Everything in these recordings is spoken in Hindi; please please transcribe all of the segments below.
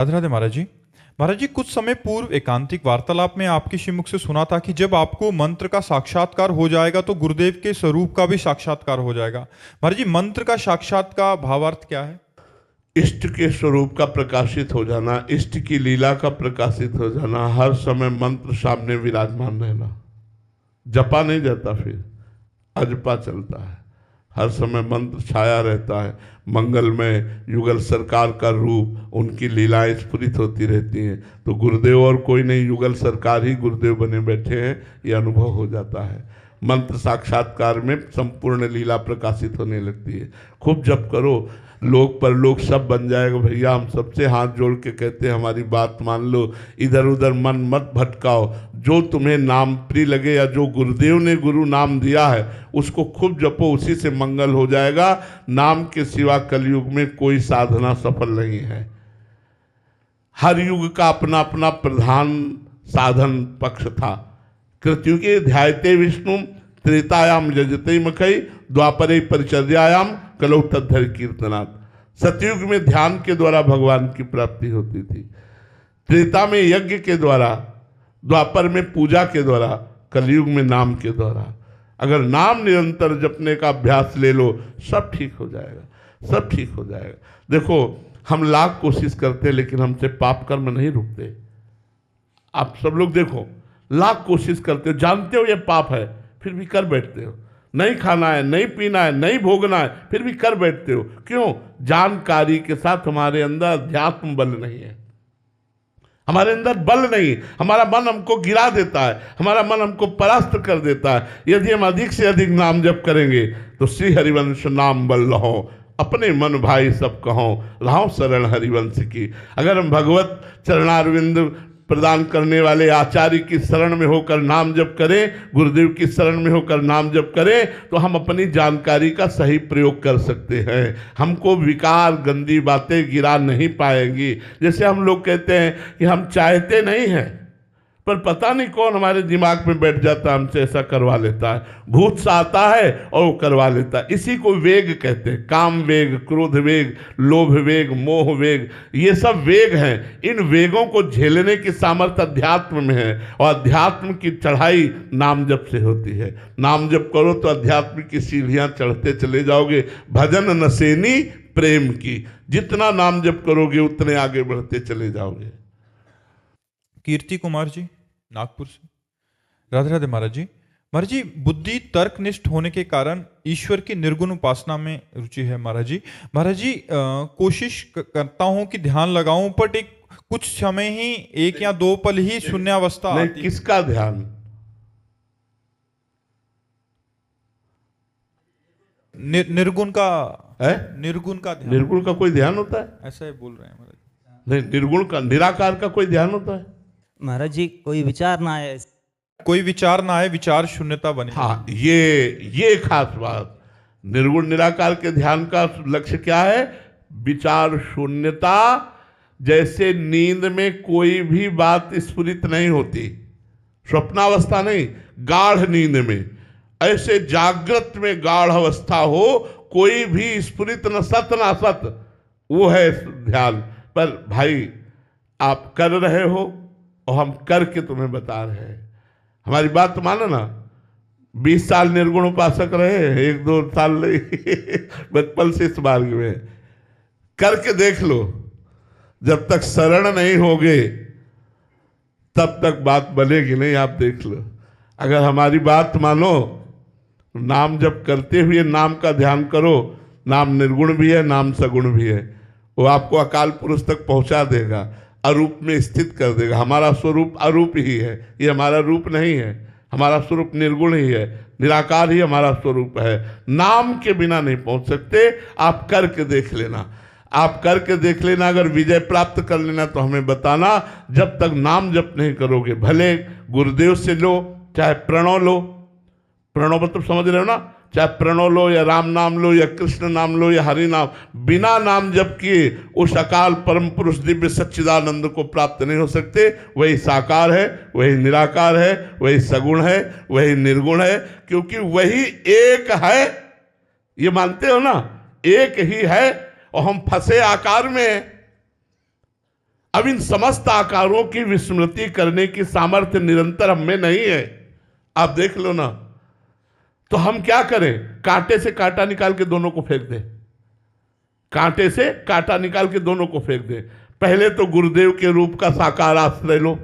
राधे राधे महाराज जी। महाराज जी, कुछ समय पूर्व एकांतिक वार्तालाप में आपके श्रीमुख से सुना था कि जब आपको मंत्र का साक्षात्कार हो जाएगा तो गुरुदेव के स्वरूप का भी साक्षात्कार हो जाएगा। महाराज जी, मंत्र का साक्षात का भावार्थ क्या है? इष्ट के स्वरूप का प्रकाशित हो जाना, इष्ट की लीला का प्रकाशित हो जाना, हर समय मंत्र सामने विराजमान रहना। जपा नहीं जाता, फिर अजपा चलता है। हर समय मंत्र छाया रहता है। मंगल में युगल सरकार का रूप, उनकी लीलाएं स्फुरित होती रहती हैं। तो गुरुदेव और कोई नहीं, युगल सरकार ही गुरुदेव बने बैठे हैं, ये अनुभव हो जाता है। मंत्र साक्षात्कार में संपूर्ण लीला प्रकाशित होने लगती है। खूब जप करो, लोक परलोक सब बन जाएगा भैया। हम सबसे हाथ जोड़ के कहते हैं, हमारी बात मान लो, इधर उधर मन मत भटकाओ। जो तुम्हें नाम प्रिय लगे या जो गुरुदेव ने गुरु नाम दिया है उसको खूब जपो, उसी से मंगल हो जाएगा। नाम के सिवा कलयुग में कोई साधना सफल नहीं है। हर युग का अपना अपना प्रधान साधन पक्ष था। कृत्युगे ध्यायते विष्णु त्रेतायाम यजते मखई द्वापरे परिचर्यायाम कलौ तद्धर कीर्तनात्। सतयुग में ध्यान के द्वारा भगवान की प्राप्ति होती थी, त्रेता में यज्ञ के द्वारा, द्वापर में पूजा के द्वारा, कलयुग में नाम के द्वारा। अगर नाम निरंतर जपने का अभ्यास ले लो, सब ठीक हो जाएगा, सब ठीक हो जाएगा। देखो, हम लाख कोशिश करते लेकिन हमसे पाप कर्म नहीं रुकते। आप सब लोग देखो, लाख कोशिश करते हो, जानते हो ये पाप है, फिर भी कर बैठते हो। नहीं खाना है, नहीं पीना है, नहीं भोगना है, फिर भी कर बैठते हो। क्यों? जानकारी के साथ हमारे अंदर अध्यात्म बल नहीं है, हमारे अंदर बल नहीं। हमारा मन हमको गिरा देता है, हमारा मन हमको परास्त कर देता है। यदि हम अधिक से अधिक नाम जप करेंगे तो श्री हरिवंश नाम बल लहो, अपने मन भाई सब कहो, रहो शरण हरिवंश की। अगर हम भगवत चरणारविंद प्रदान करने वाले आचार्य की शरण में होकर नाम जप करें, गुरुदेव की शरण में होकर नाम जप करें, तो हम अपनी जानकारी का सही प्रयोग कर सकते हैं। हमको विकार, गंदी बातें गिरा नहीं पाएंगी। जैसे हम लोग कहते हैं कि हम चाहते नहीं हैं, पर पता नहीं कौन हमारे दिमाग में बैठ जाता है, हमसे ऐसा करवा लेता है। भूत सा आता है और वो करवा लेता है। इसी को वेग कहते हैं। काम वेग, क्रोध वेग, लोभ वेग, मोह वेग, ये सब वेग हैं। इन वेगों को झेलने की सामर्थ्य अध्यात्म में है, और अध्यात्म की चढ़ाई नाम जप से होती है। नाम जप करो तो अध्यात्म की सीढ़ियां चढ़ते चले जाओगे। भजन नसेनी प्रेम की, जितना नाम जप करोगे उतने आगे बढ़ते चले जाओगे। कीर्ति कुमार जी, नागपुर से। राधे राधे महाराज जी। महाराज जी, बुद्धि तर्कनिष्ठ होने के कारण ईश्वर की निर्गुण उपासना में रुचि है महाराज जी। महाराज जी, कोशिश करता हूं कि ध्यान लगाऊं, बट एक कुछ समय ही, 1 या 2 पल ही शून्यावस्था नहीं, आती। किसका ध्यान? निर्गुण का है? निर्गुण का ध्यान। निर्गुण का कोई ध्यान होता है? ऐसा ही बोल रहे हैं महाराज। नहीं, निर्गुण का, निराकार का कोई ध्यान होता है? महाराज जी, कोई विचार ना आए, कोई विचार ना आए, विचार शून्यता बने। हाँ, ये खास बात। निर्गुण निराकार के ध्यान का लक्ष्य क्या है? विचार शून्यता। जैसे नींद में कोई भी बात स्फुरित नहीं होती, स्वप्नावस्था नहीं, गाढ़ नींद में, ऐसे जागृत में गाढ़ अवस्था हो, कोई भी स्फुरित न सत न असत, वो है ध्यान। पर भाई, आप कर रहे हो और हम करके तुम्हें बता रहे हैं। हमारी बात तो मानो ना। 20 साल निर्गुण उपासक रहे, 1-2 साल नहीं बचपन से इस मार्ग में करके देख लो। जब तक शरण नहीं होगे तब तक बात बनेगी नहीं। आप देख लो, अगर हमारी बात मानो, नाम जब करते हुए नाम का ध्यान करो। नाम निर्गुण भी है, नाम सगुण भी है। वो आपको अकाल पुरुष तक पहुंचा देगा, अरूप में स्थित कर देगा। हमारा स्वरूप अरूप ही है, ये हमारा रूप नहीं है। हमारा स्वरूप निर्गुण ही है, निराकार ही हमारा स्वरूप है। नाम के बिना नहीं पहुंच सकते। आप करके देख लेना, आप करके देख लेना। अगर विजय प्राप्त कर लेना तो हमें बताना। जब तक नाम जप नहीं करोगे, भले गुरुदेव से लो, चाहे प्रणव लो, प्रणव मतलब समझ रहे हो ना, चाहे प्रणव लो या राम नाम लो या कृष्ण नाम लो या हरि नाम, बिना नाम जप किए उस अकाल परम पुरुष दिव्य सच्चिदानंद को प्राप्त नहीं हो सकते। वही साकार है, वही निराकार है, वही सगुण है, वही निर्गुण है, क्योंकि वही एक है। ये मानते हो ना, एक ही है, और हम फंसे आकार में। अब इन समस्त आकारों की विस्मृति करने की सामर्थ्य निरंतर हम में नहीं है। आप देख लो ना, तो हम क्या करें? कांटे से कांटा निकाल के दोनों को फेंक दें, कांटे से कांटा निकाल के दोनों को फेंक दें। पहले तो गुरुदेव के रूप का साकार आश्रय लो।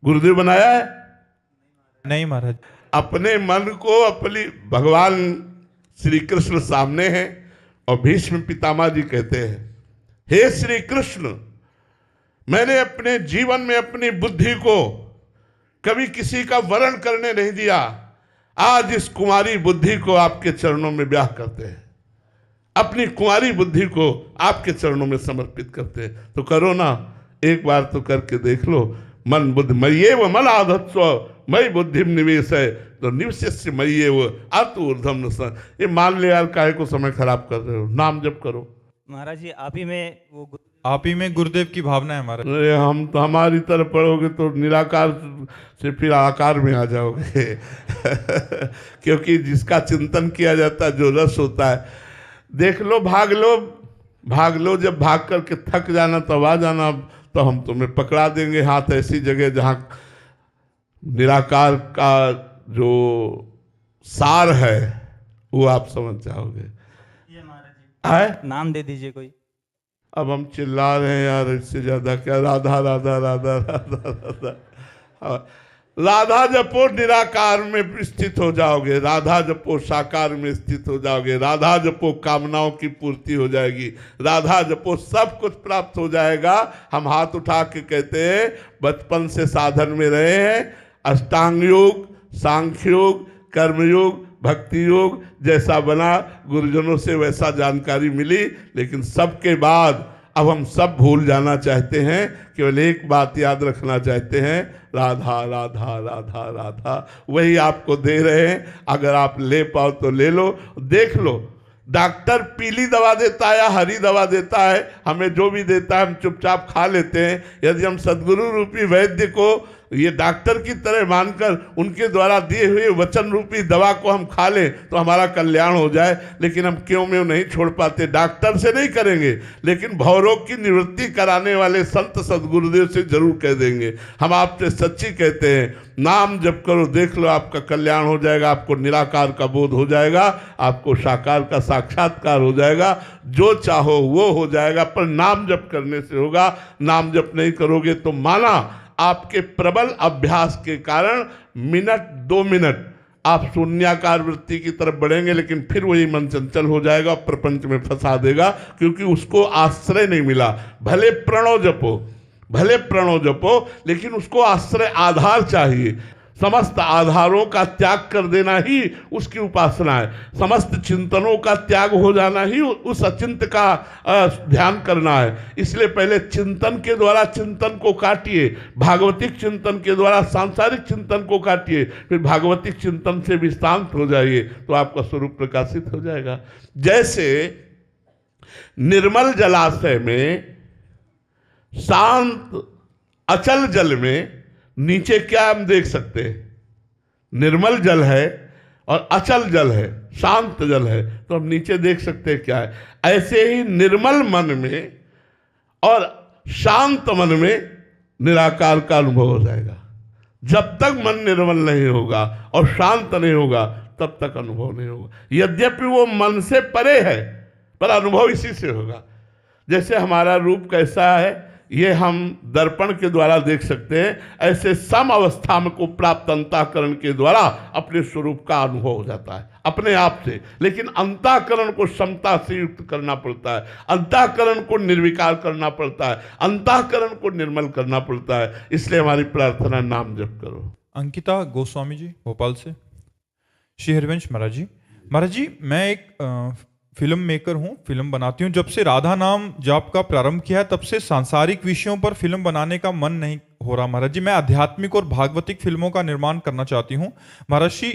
गुरुदेव बनाया है? नहीं महाराज। अपने मन को अपनी भगवान श्री कृष्ण सामने हैं और भीष्म पितामह जी कहते हैं, हे श्री कृष्ण, मैंने अपने जीवन में अपनी बुद्धि को कभी किसी का वरण करने नहीं दिया। आज इस कुंवारी बुद्धि को आपके चरणों में ब्याह करते हैं, अपनी कुंवारी बुद्धि को आपके चरणों में समर्पित करते हैं। तो करो ना, एक बार तो करके देख लो। मन बुद्धि मय्येव मनाधत्स्व मयि बुद्धिम निवेश है, तो निवशिष्य मय्येव अतुर्धम न स। ये मान ले यार, काहे को समय खराब कर रहे हो? नाम जप करो। महाराज जी आप ही में वो आप ही में गुरुदेव की भावना है महाराज। अरे हम तो हमारी तरफ पढ़ोगे तो निराकार से फिर आकार में आ जाओगे क्योंकि जिसका चिंतन किया जाता है, जो रस होता है, देख लो, भाग लो, भाग लो। जब भाग करके थक जाना तब आ जाना, तो हम तुम्हें पकड़ा देंगे हाथ ऐसी जगह जहाँ निराकार का जो सार है वो आप समझ जाओगे। ये महाराज है? जी नाम दे दीजिए कोई। अब हम चिल्ला रहे हैं यार, इससे ज्यादा क्या? राधा राधा राधा राधा राधा। हाँ, राधा जपो निराकार में स्थित हो जाओगे, राधा जपो साकार में स्थित हो जाओगे, राधा जपो कामनाओं की पूर्ति हो जाएगी, राधा जपो सब कुछ प्राप्त हो जाएगा। हम हाथ उठा के कहते हैं, बचपन से साधन में रहे हैं, अष्टांग योग, सांख्य योग, कर्मयोग, भक्ति योग जैसा बना, गुरुजनों से वैसा जानकारी मिली, लेकिन सबके बाद अब हम सब भूल जाना चाहते हैं। केवल एक बात याद रखना चाहते हैं, राधा राधा राधा राधा। वही आपको दे रहे हैं, अगर आप ले पाओ तो ले लो। देख लो, डॉक्टर पीली दवा देता है या हरी दवा देता है, हमें जो भी देता है हम चुपचाप खा लेते हैं। यदि हम सद्गुरु रूपी वैद्य को ये डॉक्टर की तरह मानकर उनके द्वारा दिए हुए वचन रूपी दवा को हम खा लें तो हमारा कल्याण हो जाए, लेकिन हम क्यों में नहीं छोड़ पाते। डॉक्टर से नहीं करेंगे, लेकिन भवरोग की निवृत्ति कराने वाले संत सद्गुरुदेव से जरूर कह देंगे। हम आपसे सच्ची कहते हैं, नाम जप करो, देख लो आपका कल्याण हो जाएगा, आपको निराकार का बोध हो जाएगा, आपको साकार का साक्षात्कार हो जाएगा, जो चाहो वो हो जाएगा। पर नाम जप करने से होगा। नाम जप नहीं करोगे तो माना आपके प्रबल अभ्यास के कारण मिनट 2 मिनट आप शून्याकार वृत्ति की तरफ बढ़ेंगे, लेकिन फिर वही मन चंचल हो जाएगा, प्रपंच में फंसा देगा, क्योंकि उसको आश्रय नहीं मिला। भले प्रणव जपो, भले प्रणव जपो, लेकिन उसको आश्रय आधार चाहिए। समस्त आधारों का त्याग कर देना ही उसकी उपासना है। समस्त चिंतनों का त्याग हो जाना ही उस अचिंत का ध्यान करना है। इसलिए पहले चिंतन के द्वारा चिंतन को काटिए, भागवतिक चिंतन के द्वारा सांसारिक चिंतन को काटिए, फिर भागवतिक चिंतन से भी शांत हो जाइए, तो आपका स्वरूप प्रकाशित हो जाएगा। जैसे निर्मल जलाशय में, शांत अचल जल में नीचे क्या हम देख सकते हैं? निर्मल जल है और अचल जल है, शांत जल है, तो हम नीचे देख सकते हैं क्या है। ऐसे ही निर्मल मन में और शांत मन में निराकार का अनुभव हो जाएगा। जब तक मन निर्मल नहीं होगा और शांत नहीं होगा, तब तक अनुभव नहीं होगा। यद्यपि वो मन से परे है, पर अनुभव इसी से होगा। जैसे हमारा रूप कैसा है ये हम दर्पण के द्वारा देख सकते हैं, ऐसे सम अवस्था में को प्राप्त अंतःकरण के द्वारा अपने स्वरूप का अनुभव हो जाता है अपने आप से। लेकिन अंतःकरण को समता से युक्त करना पड़ता है, अंतःकरण को निर्विकार करना पड़ता है, अंतःकरण को निर्मल करना पड़ता है। इसलिए हमारी प्रार्थना, नाम जप करो। अंकिता गोस्वामी जी भोपाल से। श्री हरिवंश महाराज जी, महाराज जी मैं एक फिल्म मेकर हूँ, फिल्म बनाती हूँ। जब से राधा नाम जाप का प्रारंभ किया है, तब से सांसारिक विषयों पर फिल्म बनाने का मन नहीं हो रहा महाराज जी। मैं आध्यात्मिक और भागवतिक फिल्मों का निर्माण करना चाहती हूँ महाराज जी।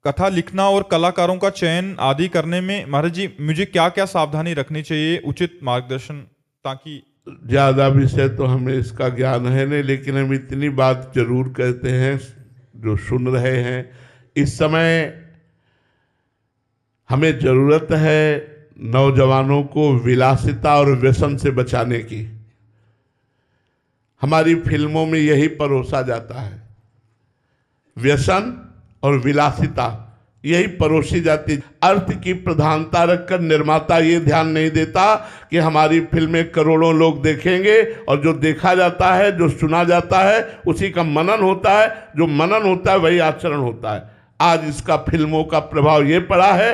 कथा लिखना और कलाकारों का चयन आदि करने में महाराज जी मुझे क्या क्या सावधानी रखनी चाहिए, उचित मार्गदर्शन, ताकि। ज़्यादा विषय तो हमें इसका ज्ञान है नहीं, लेकिन हम इतनी बात जरूर कहते हैं जो सुन रहे हैं, इस समय हमें ज़रूरत है नौजवानों को विलासिता और व्यसन से बचाने की। हमारी फिल्मों में यही परोसा जाता है, व्यसन और विलासिता यही परोसी जाती है। अर्थ की प्रधानता रखकर निर्माता ये ध्यान नहीं देता कि हमारी फिल्में करोड़ों लोग देखेंगे और जो देखा जाता है, जो सुना जाता है, उसी का मनन होता है, जो मनन होता है वही आचरण होता है। आज इसका फिल्मों का प्रभाव ये पड़ा है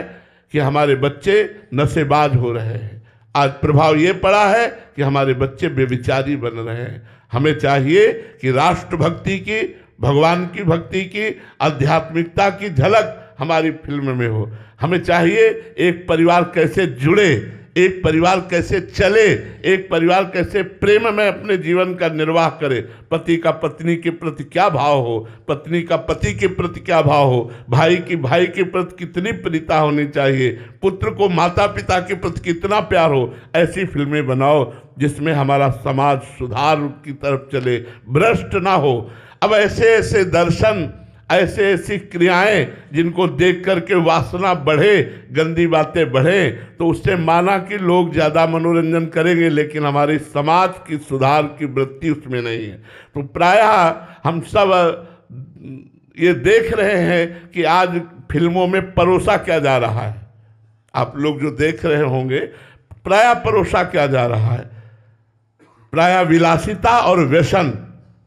कि हमारे बच्चे नशेबाज हो रहे हैं। आज प्रभाव ये पड़ा है कि हमारे बच्चे बेविचारी बन रहे हैं। हमें चाहिए कि राष्ट्रभक्ति की, भगवान की भक्ति की, आध्यात्मिकता की झलक हमारी फिल्म में हो। हमें चाहिए एक परिवार कैसे जुड़े, एक परिवार कैसे चले, एक परिवार कैसे प्रेम में अपने जीवन का निर्वाह करे। पति का पत्नी के प्रति क्या भाव हो, पत्नी का पति के प्रति क्या भाव हो, भाई की भाई के प्रति कितनी प्रीता होनी चाहिए, पुत्र को माता पिता के प्रति कितना प्यार हो। ऐसी फिल्में बनाओ जिसमें हमारा समाज सुधार की तरफ चले, भ्रष्ट ना हो। अब ऐसे ऐसे दर्शन, ऐसे ऐसी क्रियाएं जिनको देख करके वासना बढ़े, गंदी बातें बढ़े, तो उससे माना कि लोग ज़्यादा मनोरंजन करेंगे, लेकिन हमारे समाज की सुधार की वृत्ति उसमें नहीं है। तो प्रायः हम सब ये देख रहे हैं कि आज फिल्मों में परोसा क्या जा रहा है। आप लोग जो देख रहे होंगे, प्रायः परोसा क्या जा रहा है, प्रायः विलासिता और व्यसन,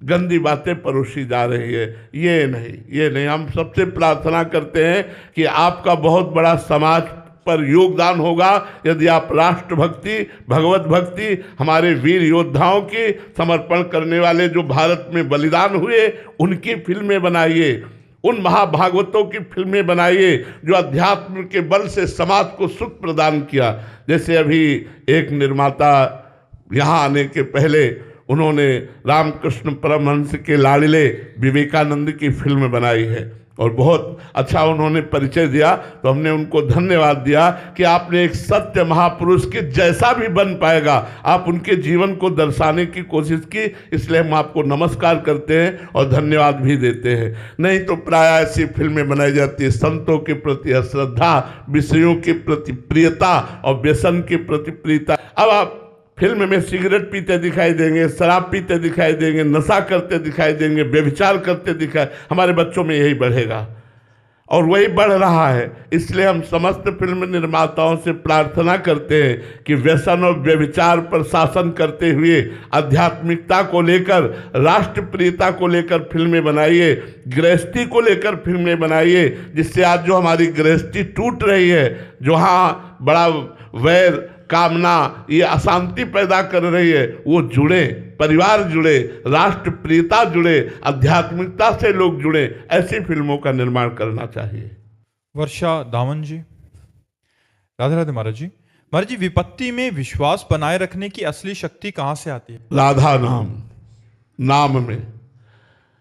गंदी बातें परोसी जा रही है। ये नहीं। हम सबसे प्रार्थना करते हैं कि आपका बहुत बड़ा समाज पर योगदान होगा यदि आप राष्ट्रभक्ति, भगवत भक्ति, हमारे वीर योद्धाओं की, समर्पण करने वाले जो भारत में बलिदान हुए, उनकी फिल्में बनाइए, उन महाभागवतों की फिल्में बनाइए जो अध्यात्म के बल से समाज को सुख प्रदान किया। जैसे अभी एक निर्माता यहाँ आने के पहले उन्होंने रामकृष्ण परमहंस के लाडले विवेकानंद की फिल्म बनाई है और बहुत अच्छा उन्होंने परिचय दिया। तो हमने उनको धन्यवाद दिया कि आपने एक सत्य महापुरुष के जैसा भी बन पाएगा, आप उनके जीवन को दर्शाने की कोशिश की, इसलिए हम आपको नमस्कार करते हैं और धन्यवाद भी देते हैं। नहीं तो प्रायः ऐसी फिल्में बनाई जाती है संतों के प्रति अश्रद्धा, विषयों के प्रति प्रियता और व्यसन के प्रति प्रियता। अब आप फिल्म में सिगरेट पीते दिखाई देंगे, शराब पीते दिखाई देंगे, नशा करते दिखाई देंगे, व्यभिचार करते दिखाई, हमारे बच्चों में यही बढ़ेगा और वही बढ़ रहा है। इसलिए हम समस्त फिल्म निर्माताओं से प्रार्थना करते हैं कि व्यसन और व्यभिचार पर शासन करते हुए आध्यात्मिकता को लेकर, राष्ट्रप्रियता को लेकर फिल्में बनाइए, गृहस्थी को लेकर फिल्में बनाइए, जिससे आज जो हमारी गृहस्थी टूट रही है, जो हाँ बड़ा वैर, कामना, ये अशांति पैदा कर रही है, वो जुड़े, परिवार जुड़े, राष्ट्रप्रियता जुड़े, आध्यात्मिकता से लोग जुड़े। ऐसी फिल्मों का निर्माण करना चाहिए। वर्षा दामन जी। राधे राधे महाराज जी। महाराज जी, विपत्ति में विश्वास बनाए रखने की असली शक्ति कहाँ से आती है? राधा नाम में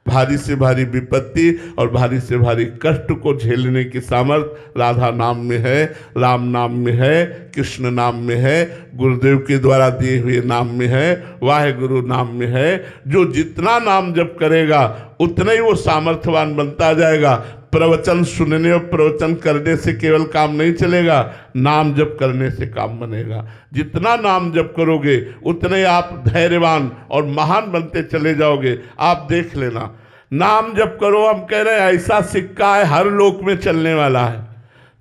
भारी से भारी विपत्ति और भारी से भारी कष्ट को झेलने की सामर्थ्य राधा नाम में है, राम नाम में है, कृष्ण नाम में है, गुरुदेव के द्वारा दिए हुए नाम में है, वाहेगुरु नाम में है। जो जितना नाम जप करेगा उतना ही वो सामर्थ्यवान बनता जाएगा। प्रवचन सुनने और प्रवचन करने से केवल काम नहीं चलेगा, नाम जप करने से काम बनेगा। जितना नाम जप करोगे उतने आप धैर्यवान और महान बनते चले जाओगे। आप देख लेना, नाम जप करो, हम कह रहे हैं ऐसा सिक्का है हर लोक में चलने वाला है।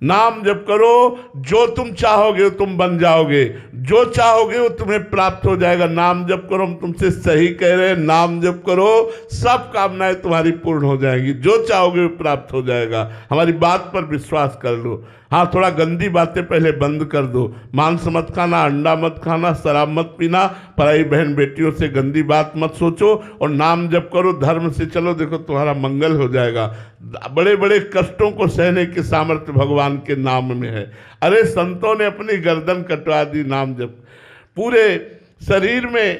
नाम जप करो, जो तुम चाहोगे तुम बन जाओगे, जो चाहोगे वो तुम्हें प्राप्त हो जाएगा। नाम जप करो, हम तुमसे सही कह रहे हैं, नाम जप करो, सब कामनाएं तुम्हारी पूर्ण हो जाएंगी, जो चाहोगे वो प्राप्त हो जाएगा। हमारी बात पर विश्वास कर लो। हाँ, थोड़ा गंदी बातें पहले बंद कर दो, मांस मत खाना, अंडा मत खाना, शराब मत पीना, पराई बहन बेटियों से गंदी बात मत सोचो और नाम जप करो, धर्म से चलो, देखो तुम्हारा मंगल हो जाएगा। बड़े बड़े कष्टों को सहने की सामर्थ्य भगवान के नाम में है। अरे संतों ने अपनी गर्दन कटवा दी नाम जप, पूरे शरीर में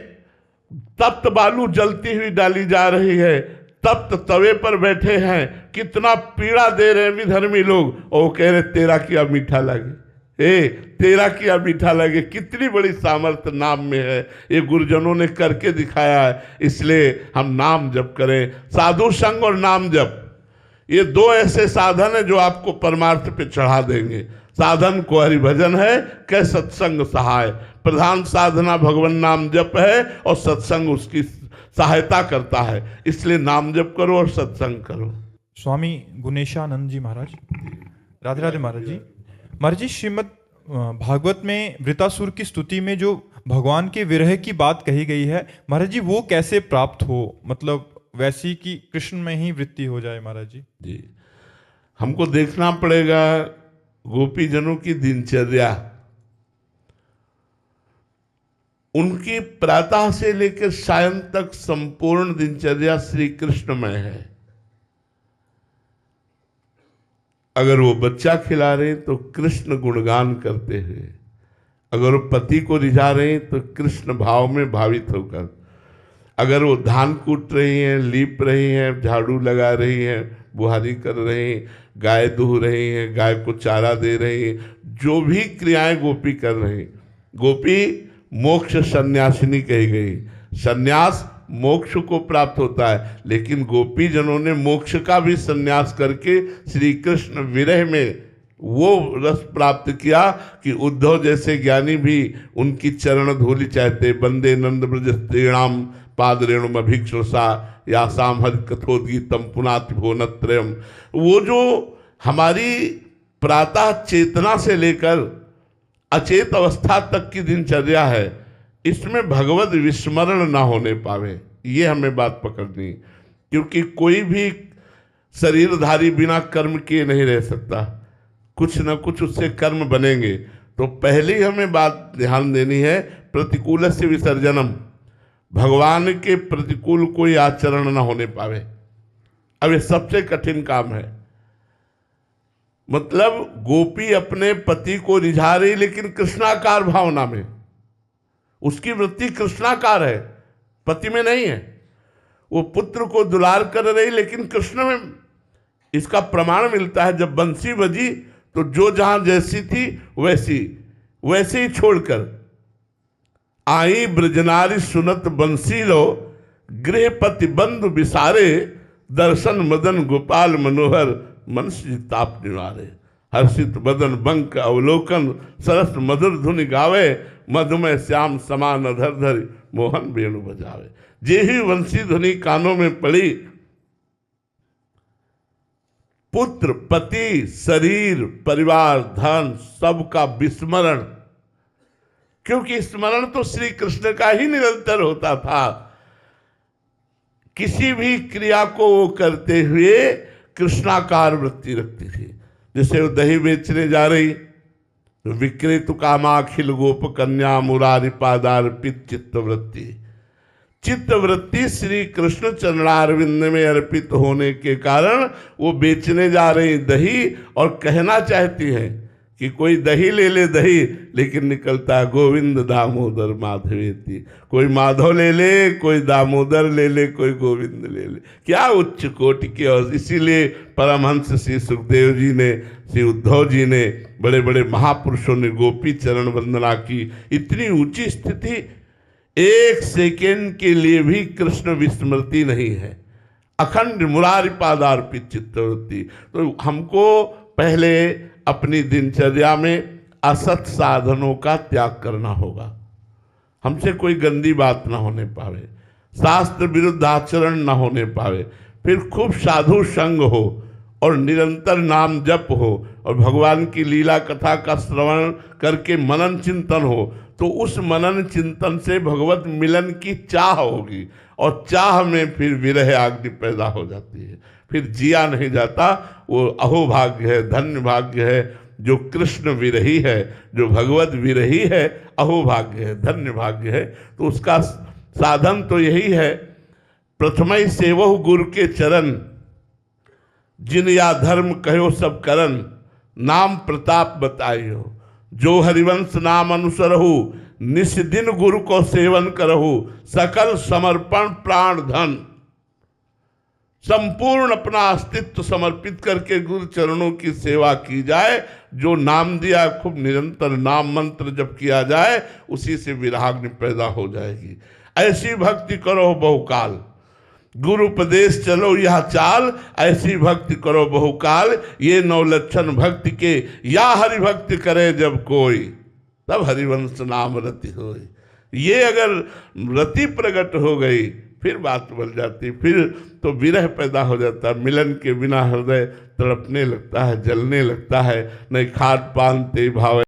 तप्त बालू जलती हुई डाली जा रही है, तप्त तवे पर बैठे हैं, कितना पीड़ा दे रहे हैं विधर्मी लोग, और वो कह रहे तेरा किया मीठा लगे, तेरा किया मीठा लगे। कितनी बड़ी सामर्थ्य नाम में है, ये गुरुजनों ने करके दिखाया है। इसलिए हम नाम जप करें, साधु संग और नाम जप, ये दो ऐसे साधन है जो आपको परमार्थ पे चढ़ा देंगे। साधन को हरिभजन है, कै सत्संग सहाय। प्रधान साधना भगवान नाम जप है और सत्संग उसकी सहायता करता है। इसलिए नाम जप करो और सत्संग करो। स्वामी गुणेशानंद जी महाराज, राधे राधे महाराज जी। महाराज जी, श्रीमद् भागवत में वृतासुर की स्तुति में जो भगवान के विरह की बात कही गई है महाराज जी, वो कैसे प्राप्त हो, मतलब वैसी कि कृष्ण में ही वृत्ति हो जाए महाराज जी? जी, हमको देखना पड़ेगा गोपीजनों की दिनचर्या। उनकी प्रातः से लेकर सायं तक संपूर्ण दिनचर्या श्री कृष्णमय है। अगर वो बच्चा खिला रहे तो कृष्ण गुणगान करते हुए, अगर वो पति को रिझा रहे हैं तो कृष्ण भाव में भावित होकर, अगर वो धान कूट रही हैं, लीप रही हैं, झाड़ू लगा रही हैं, बुहारी कर रही हैं, गाय दूह रही हैं, गाय को चारा दे रही हैं, जो भी क्रियाएं गोपी कर रही हैं, गोपी मोक्ष सन्यासिनी कही गई। सन्यास मोक्ष को प्राप्त होता है, लेकिन गोपी जनों ने मोक्ष का भी सन्यास करके श्री कृष्ण विरह में वो रस प्राप्त किया कि उद्धव जैसे ज्ञानी भी उनकी चरण धूलि चाहते। वंदे नंद ब्रज स्त्रीणाम पाद रेणुम अभिक्षुषा या सामहद कथोद्गीतम पुनाति भुवनत्रयम। वो जो हमारी प्रातः चेतना से लेकर अचेत अवस्था तक की दिनचर्या है, इसमें भगवत विस्मरण ना होने पावे, ये हमें बात पकड़नी। क्योंकि कोई भी शरीरधारी बिना कर्म किए नहीं रह सकता, कुछ न कुछ उससे कर्म बनेंगे। तो पहले ही हमें बात ध्यान देनी है, प्रतिकूल से विसर्जनम, भगवान के प्रतिकूल कोई आचरण ना होने पावे। अब ये सबसे कठिन काम है। मतलब गोपी अपने पति को रिझा रही, लेकिन कृष्णाकार भावना में, उसकी वृत्ति कृष्णाकार है, पति में नहीं है। वो पुत्र को दुलार कर रही, लेकिन कृष्ण में। इसका प्रमाण मिलता है जब बंसी बजी तो जो जहां जैसी थी वैसे ही छोड़कर आई ब्रजनारी सुनत बंसी लो, गृहपति बंधु विसारे, दर्शन मदन गोपाल मनोहर, मन ताप निवारे। हर्षित बदन बंक अवलोकन, सरस मधुर धुनि गावे, मधुमय श्याम समान अधर धर, मोहन वेणु बजावे। जे ही वंशी ध्वनि कानों में पड़ी, पुत्र पति शरीर परिवार धन सबका विस्मरण, क्योंकि स्मरण तो श्री कृष्ण का ही निरंतर होता था। किसी भी क्रिया को वो करते हुए कृष्णाकार वृत्ति रखती थी। जैसे वो दही बेचने जा रही तो विक्रेत कामाखिल गोप कन्या मुरारी पादार्पित चित्तवृत्ति, चित्तवृत्ति श्री कृष्ण चरणारविंद में अर्पित होने के कारण वो बेचने जा रही दही, और कहना चाहती हैं कि कोई दही ले ले दही, लेकिन निकलता है गोविंद दामोदर माधवेति। कोई माधव ले ले, कोई दामोदर ले ले, कोई गोविंद ले ले। क्या उच्च कोटि के। और इसीलिए परमहंस श्री सुखदेव जी ने, श्री उद्धव जी ने, बड़े बड़े महापुरुषों ने गोपी चरण वंदना की। इतनी ऊंची स्थिति, एक सेकेंड के लिए भी कृष्ण विस्मृति नहीं है, अखंड मुरारी पादार्पित चित्तवृत्ति। तो हमको पहले अपनी दिनचर्या में असत साधनों का त्याग करना होगा। हमसे कोई गंदी बात ना होने पावे, शास्त्र विरुद्ध आचरण ना होने पावे, फिर खूब साधु संग हो और निरंतर नाम जप हो और भगवान की लीला कथा का श्रवण करके मनन चिंतन हो। तो उस मनन चिंतन से भगवत मिलन की चाह होगी, और चाह में फिर विरह आग्नि पैदा हो जाती है, फिर जिया नहीं जाता। वो अहोभाग्य है, धन्य भाग्य है जो कृष्ण विरही है, जो भगवत विरही है, अहोभाग्य है, धन्य भाग्य है। तो उसका साधन तो यही है, प्रथमई सेवहु गुरु के चरण, जिन या धर्म कहो सब करन, नाम प्रताप बताइयो, जो हरिवंश नाम अनुसरहु, निस दिन गुरु को सेवन करहु, सकल समर्पण प्राण धन। संपूर्ण अपना अस्तित्व समर्पित करके गुरु चरणों की सेवा की जाए। जो नाम दिया, खूब निरंतर नाम मंत्र जब किया जाए, उसी से विराग्नि पैदा हो जाएगी। ऐसी भक्ति करो बहुकाल, गुरु उपदेश चलो यह चाल, ऐसी भक्ति करो बहुकाल, ये 9 लक्षण भक्ति के, या हरि भक्ति करे जब कोई, तब हरिवंश नाम रति होई। ये अगर रति प्रकट हो गई, फिर बात बन जाती, फिर तो विरह पैदा हो जाता है। मिलन के बिना हृदय तड़पने लगता है, जलने लगता है। नहीं खाद पान ते भाव